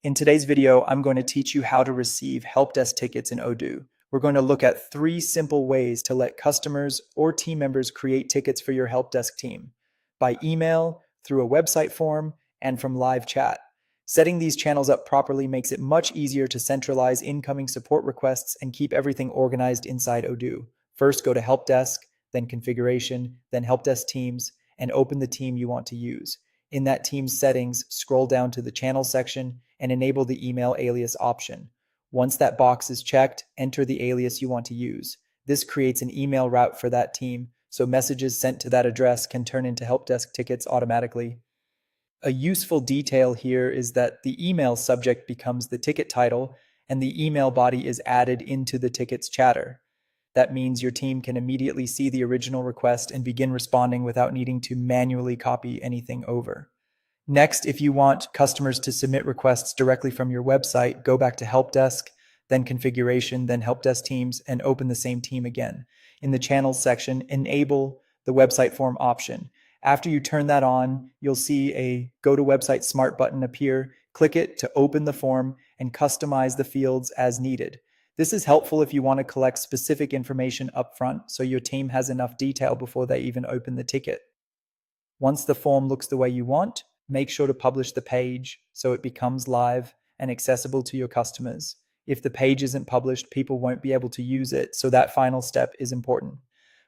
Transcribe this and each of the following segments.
In today's video, I'm going to teach you how to receive help desk tickets in Odoo. We're going to look at 3 simple ways to let customers or team members create tickets for your help desk team: by email, through a website form, and from live chat. Setting these channels up properly makes it much easier to centralize incoming support requests and keep everything organized inside Odoo. First, go to Help Desk, then Configuration, then Help Desk Teams, and open the team you want to use. In that team's settings, scroll down to the channel section and enable the email alias option. Once that box is checked, enter the alias you want to use. This creates an email route for that team, so messages sent to that address can turn into help desk tickets automatically. A useful detail here is that the email subject becomes the ticket title and the email body is added into the ticket's chatter. That means your team can immediately see the original request and begin responding without needing to manually copy anything over. Next, if you want customers to submit requests directly from your website, go back to Help Desk, then Configuration, then Help Desk Teams, and open the same team again. In the Channels section, enable the website form option. After you turn that on, you'll see a Go to Website Smart button appear. Click it to open the form and customize the fields as needed. This is helpful if you want to collect specific information upfront so your team has enough detail before they even open the ticket. Once the form looks the way you want, make sure to publish the page so it becomes live and accessible to your customers. If the page isn't published, people won't be able to use it, so that final step is important.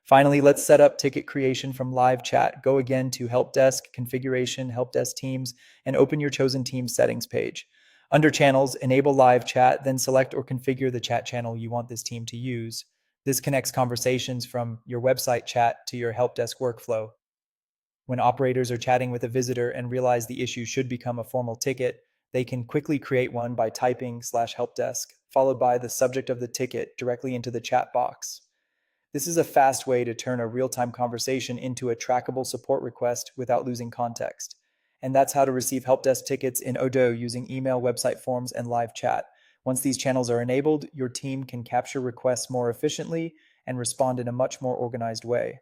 Finally, let's set up ticket creation from live chat. Go again to Help Desk, Configuration, Help Desk Teams, and open your chosen team's settings page. Under Channels, enable live chat, then select or configure the chat channel you want this team to use. This connects conversations from your website chat to your help desk workflow. When operators are chatting with a visitor and realize the issue should become a formal ticket, they can quickly create one by typing /helpdesk, followed by the subject of the ticket directly into the chat box. This is a fast way to turn a real-time conversation into a trackable support request without losing context. And that's how to receive help desk tickets in Odoo using email, website forms, and live chat. Once these channels are enabled, your team can capture requests more efficiently and respond in a much more organized way.